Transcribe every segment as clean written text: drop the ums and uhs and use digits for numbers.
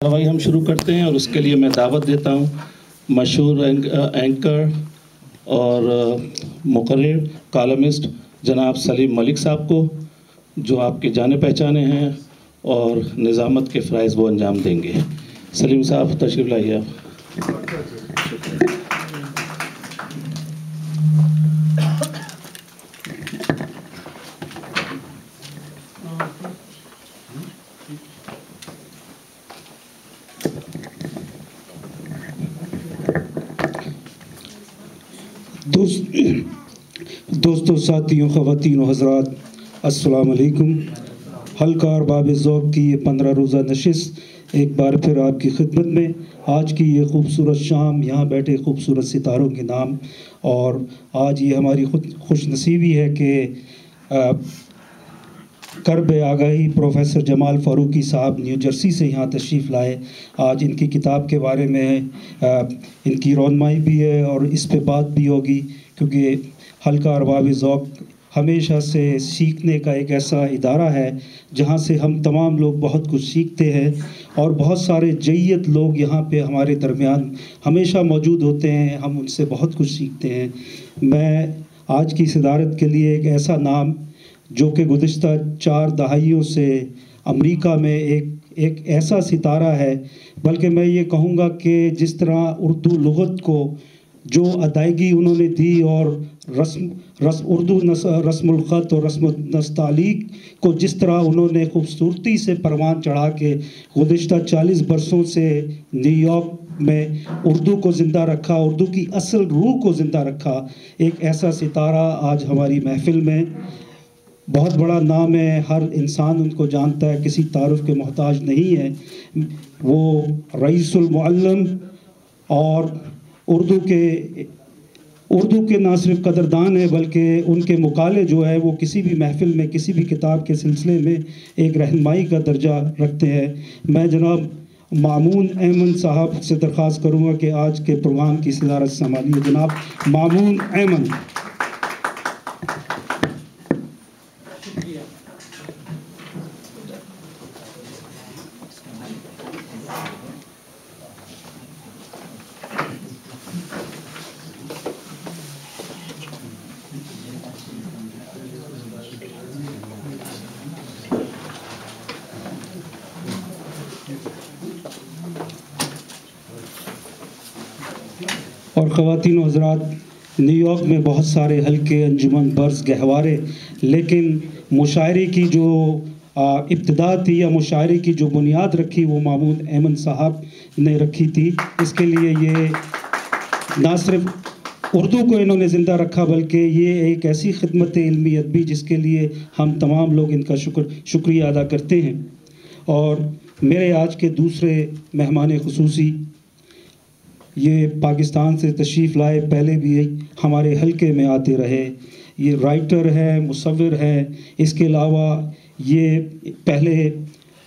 कार्रवाई हम शुरू करते हैं और उसके लिए मैं दावत देता हूं मशहूर एंकर और मुकर्रिर कॉलमिस्ट जनाब सलीम मलिक साहब को, जो आपके जाने पहचाने हैं और निज़ामत के फ़राइज़ वो अंजाम देंगे। सलीम साहब तशरीफ़ लाइए आप। दोस्तों, साथियों, ख़वातीन और हज़रात, अस्सलाम वालेकुम। हल्का और बाब ज़ौक़ की ये 15 रोज़ा नशिस्त एक बार फिर आपकी खिदमत में। आज की ये खूबसूरत शाम, यहाँ बैठे खूबसूरत सितारों के नाम, और आज ये हमारी खुश नसीबी है कि कर्ब आगाही प्रोफेसर जमाल फ़ारूकी साहब न्यू जर्सी से यहाँ तशरीफ़ लाए। आज इनकी किताब के बारे में इनकी रौनमाई भी है और इस पे बात भी होगी, क्योंकि हल्का और बाब ज़ौक़ हमेशा से सीखने का एक ऐसा इदारा है जहाँ से हम तमाम लोग बहुत कुछ सीखते हैं, और बहुत सारे जय्यत लोग यहाँ पे हमारे दरमियान हमेशा मौजूद होते हैं, हम उनसे बहुत कुछ सीखते हैं। मैं आज की सदारत के लिए एक ऐसा नाम जो कि गुज़िश्ता 4 दहाइयों से अमेरिका में एक ऐसा सितारा है, बल्कि मैं ये कहूँगा कि जिस तरह उर्दू लुग़त को जो अदायगी उन्होंने दी और उर्दू रस्मुल ख़त और रस्म नस्तालीक को जिस तरह उन्होंने खूबसूरती से परवान चढ़ा के गुज़िश्ता 40 बरसों से न्यूयॉर्क में उर्दू को ज़िंदा रखा, उर्दू की असल रूह को ज़िंदा रखा, एक ऐसा सितारा आज हमारी महफ़िल में। बहुत बड़ा नाम है, हर इंसान उनको जानता है, किसी तारुफ़ के मोहताज नहीं है। वो रईसुल मुअल्लम और उर्दू के ना सिर्फ कदरदान है, बल्कि उनके मुकाले जो है वो किसी भी महफ़िल में, किसी भी किताब के सिलसिले में एक रहनुमाई का दर्जा रखते हैं। मैं जनाब मामून अहमद साहब से दरख्वास्त करूँगा कि आज के प्रोग्राम की सदारत संभालिए। जनाब मामून अहमद। और ख़वातीन हज़रात, न्यूयॉर्क में बहुत सारे हल्के, अंजुमन, बर्स, गहवारे, लेकिन मुशायरे की जो इब्तिदा थी या मुशायरे की जो बुनियाद रखी वो मामून अहमद साहब ने रखी थी। इसके लिए ये ना सिर्फ उर्दू को इन्होंने ज़िंदा रखा, बल्कि ये एक ऐसी खिदमत इल्मियत भी जिसके लिए हम तमाम लोग इनका शुक्रिया अदा करते हैं। और मेरे आज के दूसरे मेहमान खुसूसी ये पाकिस्तान से तशरीफ़ लाए, पहले भी हमारे हल्के में आते रहे। ये राइटर है, मुसव्विर है, इसके अलावा ये पहले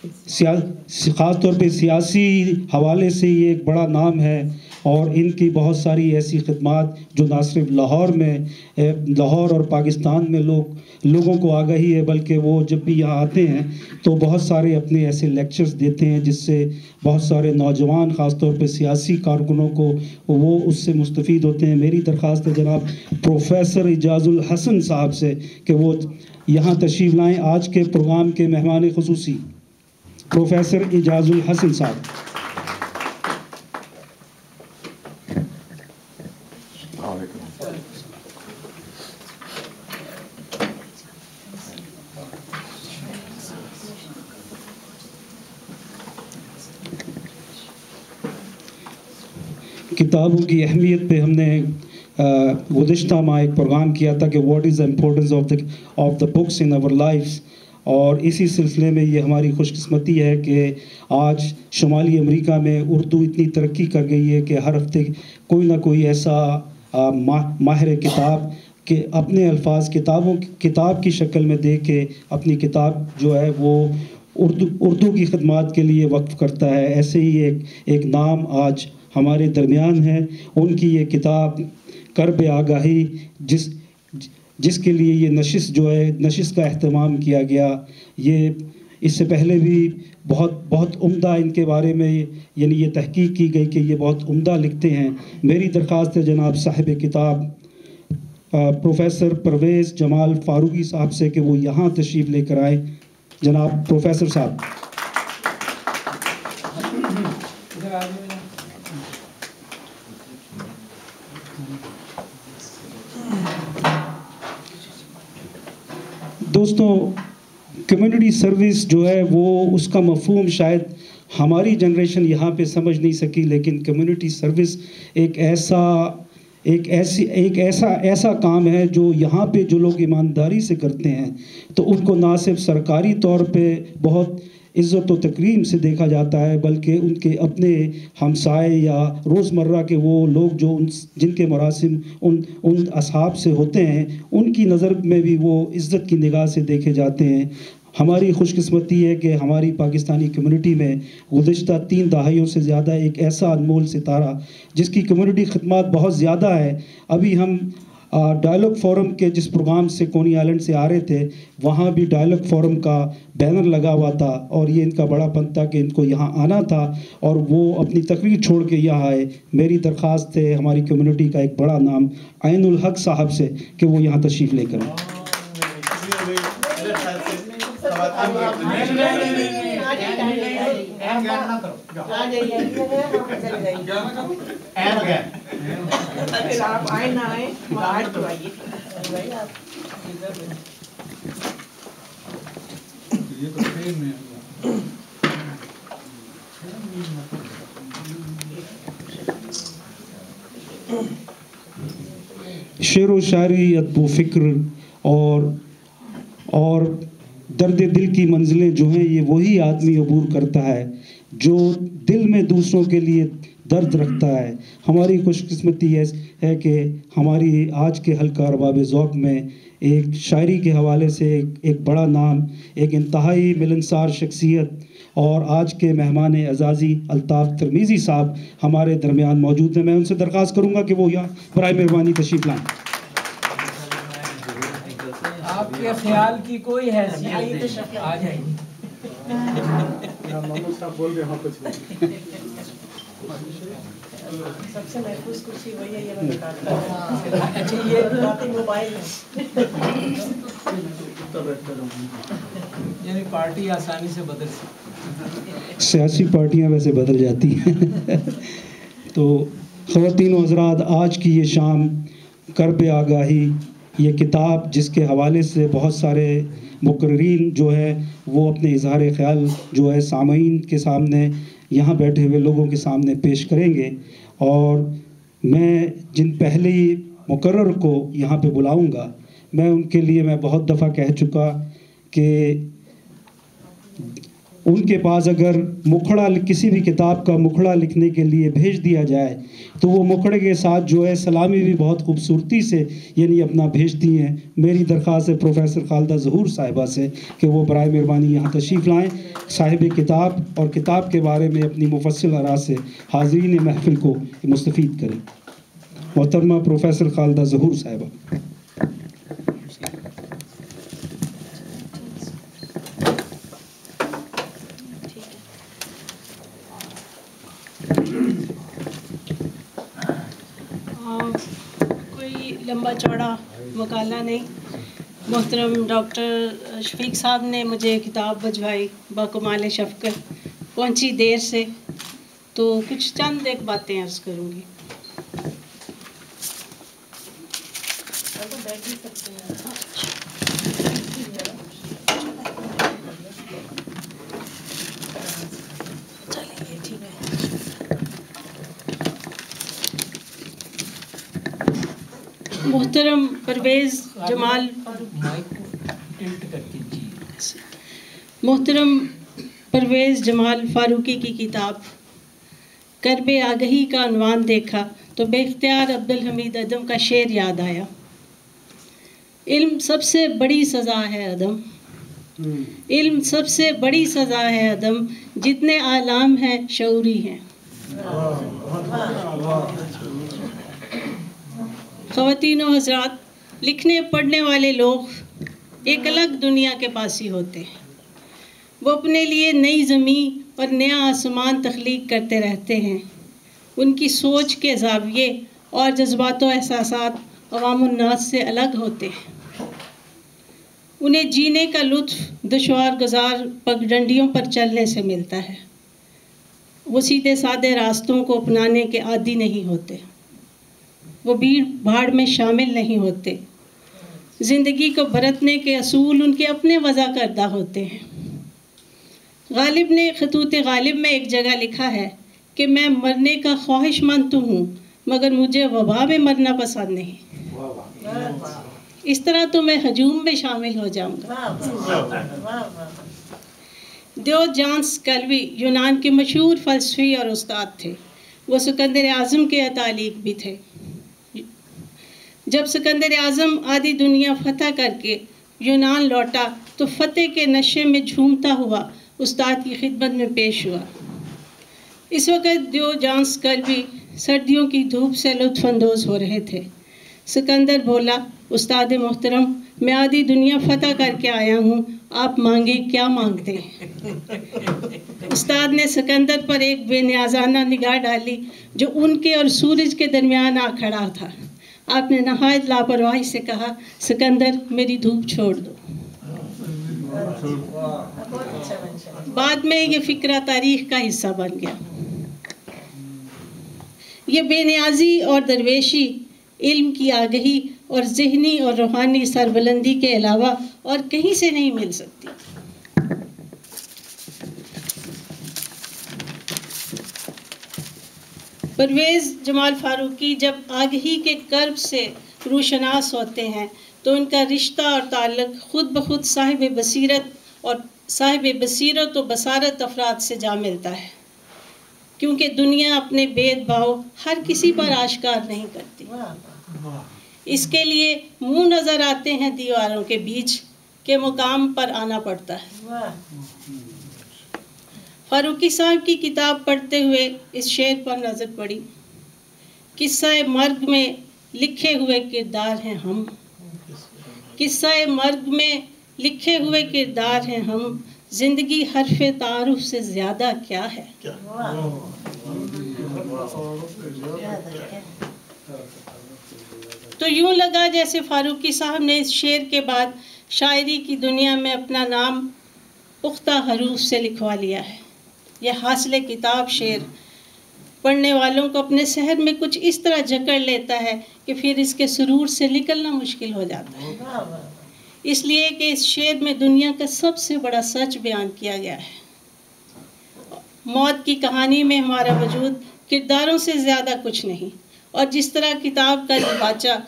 ख़ास तौर पे सियासी हवाले से ये एक बड़ा नाम है, और इनकी बहुत सारी ऐसी खिदमात जो ना सिर्फ लाहौर और पाकिस्तान में लोगों को आगाही है, बल्कि वो जब भी यहाँ आते हैं तो बहुत सारे अपने ऐसे लेक्चर्स देते हैं जिससे बहुत सारे नौजवान, ख़ास तौर पे सियासी कारकुनों को वो उससे मुस्तफ़ीद होते हैं। मेरी दरख्वास्त है जनाब प्रोफेसर इजाज़ुल हसन साहब से कि वो यहाँ तशरीफ़ लाएँ। आज के प्रोग्राम के मेहमान खुसूसी प्रोफेसर इजाज़ुल हसन साहब। किताबों की अहमियत पे हमने गुज़िश्ता माह एक प्रोग्राम किया था कि what is the importance of the books in our lifes, और इसी सिलसिले में ये हमारी खुशकिस्मती है कि आज शुमाली अमेरिका में उर्दू इतनी तरक्की कर गई है कि हर हफ्ते कोई ना कोई ऐसा माहिर किताब के अपने अल्फाज किताब की शक्ल में दे के अपनी किताब जो है वो उर्दू की खिदमात के लिए वक्फ करता है। ऐसे ही एक नाम आज हमारे दरमियान है। उनकी ये किताब कर्ब आगाही, जिसके लिए ये नशिस्त जो है, नशिस्त का अहतमाम किया गया, इससे पहले भी बहुत उम्दा इनके बारे में यानी ये तहकीक की गई कि ये बहुत उम्दा लिखते हैं। मेरी दरख्वास्त है जनाब साहिब किताब प्रोफेसर परवेज़ जमाल फ़ारूकी साहब से कि वो यहाँ तशरीफ़ लेकर आए। जनाब प्रोफेसर साहब। दोस्तों, कम्युनिटी सर्विस जो है वो उसका मफ़हूम शायद हमारी जनरेशन यहाँ पे समझ नहीं सकी, लेकिन कम्युनिटी सर्विस एक ऐसा काम है जो यहाँ पे जो लोग ईमानदारी से करते हैं तो उनको ना सिर्फ सरकारी तौर पे बहुत इज़्ज़त व तकरीम से देखा जाता है, बल्कि उनके अपने हमसाए या रोज़मर्रा के वो लोग जो जिनके मरासिम उन असहाब से होते हैं उनकी नज़र में भी वो इज़्ज़त की निगाह से देखे जाते हैं। हमारी खुशकिस्मती है कि हमारी पाकिस्तानी कम्युनिटी में गुज़िश्ता 3 दहाइयों से ज़्यादा एक ऐसा अनमोल सितारा जिसकी कम्युनिटी खिदमत बहुत ज़्यादा है। अभी हम डायलॉग फोरम के जिस प्रोग्राम से कोनी आइलैंड से आ रहे थे वहाँ भी डायलॉग फोरम का बैनर लगा हुआ था और ये इनका बड़ापन था कि इनको यहाँ आना था और वो अपनी तकरीर छोड़ के यहाँ आए। मेरी दरख्वास्त है हमारी कम्युनिटी का एक बड़ा नाम आइनुल हक साहब से कि वो यहाँ तशरीफ़ लेकर आए। आप आए ना आए बाहर तो आइए। शेर व शायरी, अदब व फ़िक्र और दर्द दिल की मंजिलें जो हैं ये वही आदमी अबूर करता है जो दिल में दूसरों के लिए दर्द रखता है। हमारी खुशकिस्मती है कि हमारी आज के हल्का अरबाब ज़ौक़ में एक शायरी के हवाले से एक बड़ा नाम, एक इंतहाई मिलनसार शख्सियत और आज के मेहमान एज़ाज़ी अल्ताफ़ तिरमिज़ी साहब हमारे दरमियान मौजूद हैं। मैं उनसे दरख्वास्त करूँगा कि वो यहाँ बराए मेहरबानी तशरीफ़ लाएँ। आपके ख्याल की कोई हैसियत आ जाएगी। सबसे महफूज कुर्सी वही है, ये मैं बताता हूँ। अच्छा, ये बातें मोबाइल यानी पार्टी आसानी से बदल सकती, सियासी पार्टियां वैसे बदल जाती हैं। तो ख़वातीन व हज़रात, आज की ये शाम कर्ब आगाही ये किताब जिसके हवाले से बहुत सारे मुकर्रीन जो है वो अपने इज़हार ख़याल जो है सामईन के सामने यहाँ बैठे हुए लोगों के सामने पेश करेंगे और मैं जिन पहले मुकर्रर को यहाँ पे बुलाऊंगा मैं उनके लिए मैं बहुत दफ़ा कह चुका कि उनके पास अगर मुखड़ा किसी भी किताब का मुखड़ा लिखने के लिए भेज दिया जाए तो वो मुखड़े के साथ जो है सलामी भी बहुत खूबसूरती से यानी अपना भेजती हैं। मेरी दरख्वास्त है प्रोफेसर खालिदा ज़हूर साहिबा से कि वो बराए मेहरबानी यहाँ तशरीफ़ लाएँ, साहिब किताब और किताब के बारे में अपनी मुफस्सिल आरा से हाज़रीन महफ़िल को मुस्तफ़ीद करें। मोहतरमा प्रोफेसर खालिदा ज़हूर साहिबा। कोई लंबा चौड़ा मकाला नहीं। मोहतरम डॉक्टर शफीक साहब ने मुझे किताब भिजवाई बाकमाल शफ़क़त, पहुंची देर से, तो कुछ चंद एक बातें अर्ज़ करूँगी। मोहतरम परवेज़ जमाल मोहतरम परवेज़ जमाल फ़ारूकी की किताब कर्ब आगही का उन्वान देखा तो बेख्तियार अब्दुल हमीद अदम का शेर याद आया। इल्म सबसे बड़ी सज़ा है अदम, इल्म सबसे बड़ी सज़ा है अदम, जितने आलाम हैं शऊरी हैं। ख़वातीन व हज़रात, लिखने पढ़ने वाले लोग एक अलग दुनिया के पासी होते हैं। वो अपने लिए नई ज़मीन और नया आसमान तख्लीक करते रहते हैं। उनकी सोच के ज़ाविये और जज्बात व एहसासात अवामुन्नास से अलग होते हैं। उन्हें जीने का लुत्फ़ दुश्वार गुज़ार पगडंडियों पर चलने से मिलता है। वो सीधे साधे रास्तों को अपनाने के आदी नहीं होते। वो भीड़ भाड़ में शामिल नहीं होते। ज़िंदगी को बरतने के असूल उनके अपने वज़ा करदा होते हैं। गालिब ने खतूत गालिब में एक जगह लिखा है कि मैं मरने का ख्वाहिशमंद तो हूँ, मगर मुझे वबा में मरना पसंद नहीं। इस तरह तो मैं हजूम में शामिल हो जाऊँगा। डियोजेनस कल्वी यूनान के मशहूर फ़लसफ़ी और उस्ताद थे। वो सिकंदर आज़म के अतालिक भी थे। जब सिकंदर आज़म आधी दुनिया फ़तह करके यूनान लौटा तो फ़तेह के नशे में झूमता हुआ उस्ताद की खिदमत में पेश हुआ। इस वक्त डियोजेनस कल्वी सर्दियों की धूप से लुत्फ़अंदोज़ हो रहे थे। सिकंदर बोला, उस्ताद मोहतरम, मैं आधी दुनिया फ़तह करके आया हूँ, आप मांगे क्या मांगते हैं। उस्ताद ने सिकंदर पर एक बेनियाज़ाना निगाह डाली जो उनके और सूरज के दरमियान आ खड़ा था। आपने नहायत लापरवाही से कहा, सिकंदर मेरी धूप छोड़ दो। बाद में ये फ़िक्रा तारीख़ का हिस्सा बन गया। ये बेनियाजी और दरवेशी इल्म की आगही और ज़हनी और रूहानी सरबुलंदी के अलावा और कहीं से नहीं मिल सकती। परवेज़ जमाल फ़ारूकी जब आगही के कर्ब से रूशनास होते हैं तो उनका रिश्ता और ताल्लुक़ ख़ुद ब खुद साहिब बसीरत व बसारत अफराद से जा मिलता है, क्योंकि दुनिया अपने भेदभाव हर किसी पर आश्कार नहीं करती। इसके लिए मुंह नज़र आते हैं दीवारों के बीच के मुकाम पर आना पड़ता है। फ़ारूकी साहब की किताब पढ़ते हुए इस शेर पर नज़र पड़ी, किस्सा मर्ग में लिखे हुए किरदार हैं हम, किस्सा मर्ग में लिखे हुए किरदार हैं हम, ज़िंदगी हर्फ़े तारुफ से ज़्यादा क्या है। तो यूँ लगा जैसे फ़ारूकी साहब ने इस शेर के बाद शायरी की दुनिया में अपना नाम पुख्ता हरूफ से लिखवा लिया है। यह हासिल किताब शेर पढ़ने वालों को अपने शहर में कुछ इस तरह जकड़ लेता है कि फिर इसके सुरूर से निकलना मुश्किल हो जाता है, इसलिए कि इस शेर में दुनिया का सबसे बड़ा सच बयान किया गया है। मौत की कहानी में हमारा वजूद किरदारों से ज़्यादा कुछ नहीं, और जिस तरह किताब का दीबाचा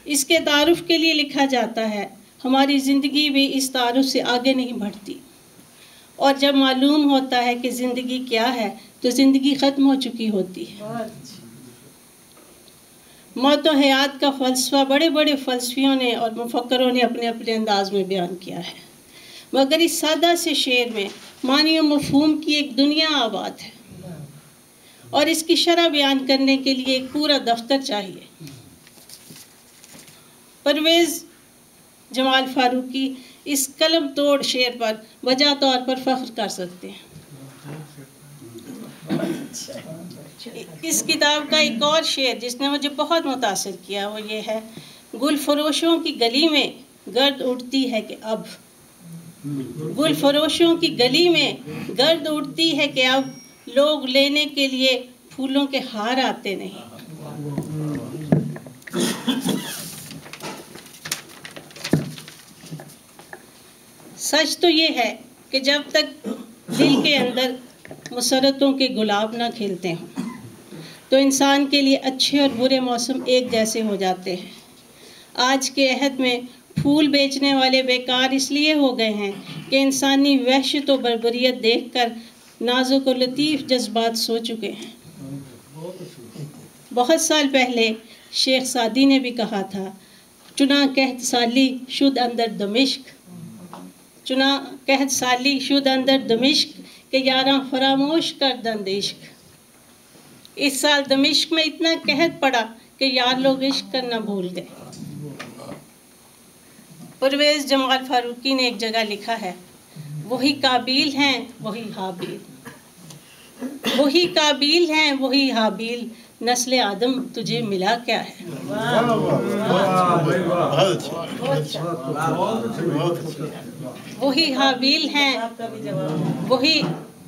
इसके तारुफ के लिए लिखा जाता है, हमारी ज़िंदगी भी इस तारुफ से आगे नहीं बढ़ती। और जब मालूम होता है कि ज़िंदगी क्या है तो ज़िंदगी ख़त्म हो चुकी होती है। मौत व हयात का फ़लसफ़ा बड़े बड़े फ़लसफ़ियों ने और मुफ़क्करों ने अपने अपने अंदाज में बयान किया है, मगर इस सादा से शेर में मानी व मफ़हूम की एक दुनिया आबाद है, और इसकी शरह बयान करने के लिए एक पूरा दफ्तर चाहिए। परवेज़ जमाल फ़ारूकी इस कलम तोड़ शेर पर वजह तौर पर फ़ख्र कर सकते हैं। इस किताब का एक और शेर जिसने मुझे बहुत मुतासिर किया वो ये है, गुल फरोशों की गली में गर्द उड़ती है कि अब, गुल फरोशों की गली में गर्द उड़ती है कि अब लोग लेने के लिए फूलों के हार आते नहीं। सच तो ये है कि जब तक दिल के अंदर मुसरतों के गुलाब ना खिलते हों तो इंसान के लिए अच्छे और बुरे मौसम एक जैसे हो जाते हैं। आज के अहद में फूल बेचने वाले बेकार इसलिए हो गए हैं कि इंसानी वहशत व बर्बरियत देखकर नाजुक और लतीफ़ जज्बात सो चुके हैं। बहुत साल पहले शेख सादी ने भी कहा था, चुना कहत साली शुद अंदर दमिश्क, चुना कहत साली शुद अंदर दमिश्क के यारा फरामोश कर दंद इश्क। इस साल दमिश्क में इतना कहत पड़ा कि यार लोग इश्क करना भूल गए। परवेज़ जमाल फ़ारूकी ने एक जगह लिखा है, वही काबिल हैं वही हाबिल, वही काबिल हैं वही हाबिल, नस्ल आदम तुझे मिला क्या है। वही हाबिल हैं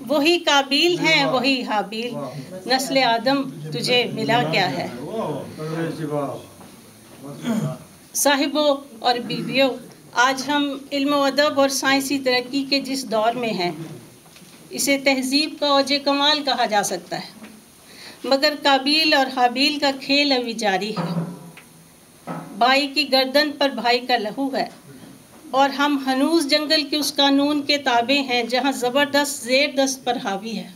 वही काबिल हैं वही हाबिल, नस्ल आदम तुझे मिला क्या है। साहिबों और बीवियों, आज हम इल्म व अदब और साइंसी तरक्की के जिस दौर में हैं, इसे तहज़ीब का औज कमाल कहा जा सकता है, मगर काबिल और हाबिल का खेल अभी जारी है। भाई की गर्दन पर भाई का लहू है और हम हनूज जंगल के उस कानून के ताबे हैं जहां ज़बरदस्त ज़ेर दस्त पर हावी है।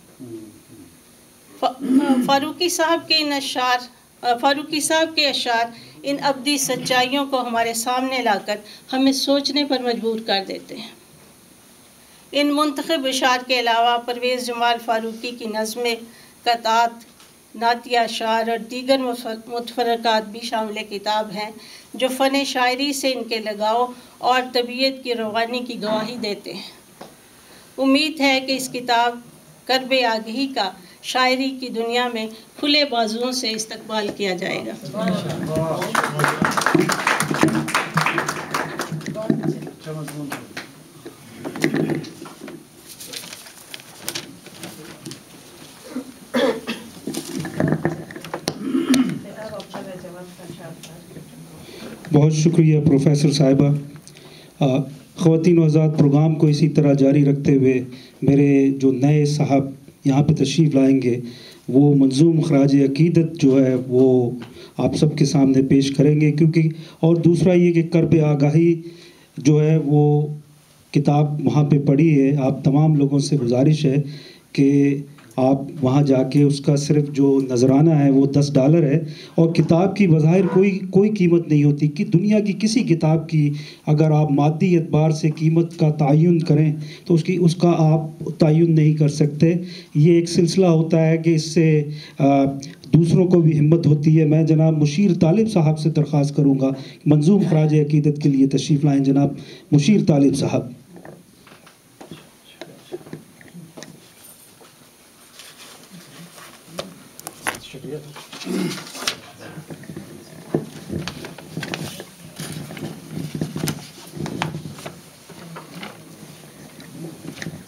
फारूकी साहब के अशार इन अब्दी सच्चाइयों को हमारे सामने लाकर हमें सोचने पर मजबूर कर देते हैं। इन मुंतखब अशार के अलावा परवेज़ जमाल फारूकी की नज़्में, कतात, नातिया अशार और दीगर मुतफ़रक़ात भी शामिल किताब हैं जो फ़न शायरी से इनके लगाव और तबीयत की रवानी की गवाही देते हैं। उम्मीद है कि इस किताब करबे आगही का शायरी की दुनिया में खुले बाजुओं से इस्तकबाल किया जाएगा। बहुत शुक्रिया प्रोफेसर साहिबा। ख़वातीन व हज़रात, प्रोग्राम को इसी तरह जारी रखते हुए मेरे जो नए साहब यहाँ पे तशरीफ़ लाएंगे वो मंजूम ख़राज अक़ीदत जो है वो आप सबके सामने पेश करेंगे, क्योंकि और दूसरा ये कि कर्ब आगाही जो है वो किताब वहाँ पे पड़ी है। आप तमाम लोगों से गुजारिश है कि आप वहाँ जाके उसका सिर्फ जो नजराना है वो $10 है और किताब की बज़ाहिर कोई कीमत नहीं होती कि दुनिया की किसी किताब की अगर आप मादी एतबार से कीमत का तयन करें तो उसका आप तयन नहीं कर सकते। ये एक सिलसिला होता है कि इससे दूसरों को भी हिम्मत होती है। मैं जनाब मुशीर तालिब साहब से दरख्वास्त करूँगा मंजूम ख़राज अक़ीदत के लिए तशरीफ़ लाएँ। जनाब मुशीर तालिब साहब।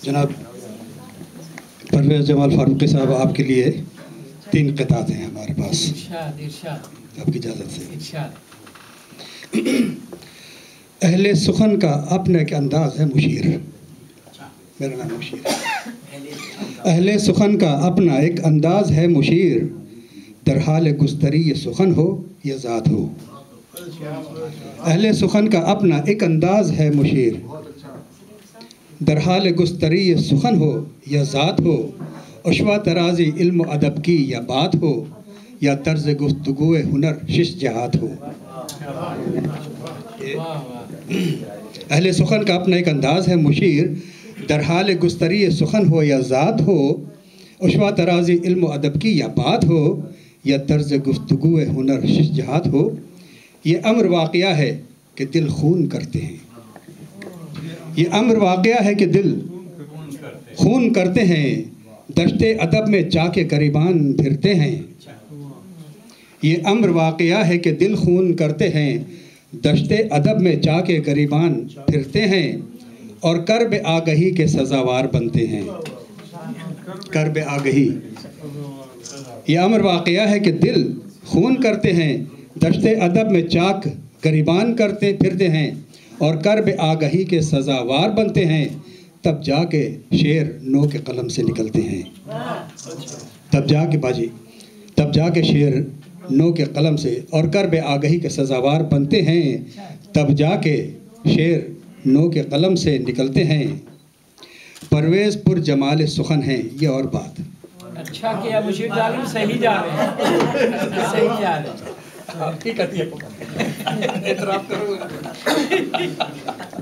जनाब परवेज़ जमाल फारूकी साहब, आपके लिए 3 क़ितात हैं हमारे पास, आपकी इजाज़त से। अहले सुखन का अपना एक अंदाज़ है मुशीर। मेरा नाम मुशीर है। अहले सुखन का अपना एक अंदाज़ है मुशीर, दरहाल गुस्तरी ये सुखन हो या ज़ात हो। अहले सुखन का अपना एक अंदाज़ है मुशीर, दरहाल गुस्तरी ये सुखन हो या ज़ात हो। उश्वा तराज़ी इल्म अदब की या बात हो, या तर्ज़ गुफ्तगूए हुनर शिश जहात हो। अहले सुखन का अपना एक अंदाज़ है मुशीर, दरहाल गुस्तरी ये सुखन हो या ज़ात हो। उश्वा तराज़ी इल्म अदब की या बात हो, या तर्ज़ गुफ्तगूए हुनर शिश जहात हो। ये अम्र वाक़या है कि दिल खून करते हैं, ये अम्र वाक़या है कि दिल खून करते हैं। दश्ते अदब में जाके गरीबान फिरते हैं। ये अम्र वाक़या है कि दिल खून करते हैं, दश्ते अदब में जाके गरीबान फिरते हैं। और कर्ब आगही के सज़ावार बनते हैं। कर्ब आगही, ये अम्र वाक़या है कि दिल खून करते हैं, दश्ते अदब में चाक गरीबान करते फिरते हैं। और कर्ब आगही के सज़ावार बनते हैं, तब जाके शेर नो के कलम से निकलते हैं। तब जाके शेर नो के कलम से, और कर्ब आगही के सज़ावार बनते हैं, तब जाके शेर नो के कलम से निकलते हैं। परवेज़ पुर जमाल सुखन हैं, ये और बात। अच्छा किया मुशीर तालिब, सही जा रहे हैं, सही जा रहे हैं।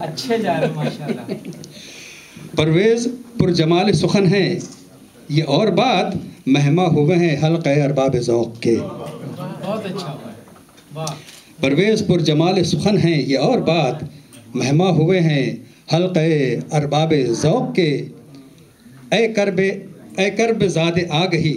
अच्छे जा रहे हैं माशाल्लाह। परवेज़ पुर जमाल सुखन हैं, ये और बात। महमा हुए हैं हल्क़े अरबाब ज़ौक़ के। बहुत अच्छा हुआ है, वाह। परवेज़ पुर जमाल सुखन हैं, ये और बात। महमा हुए हैं हल्क़े अरबाब ज़ौक़ के, ए करब ज़ाद आगही।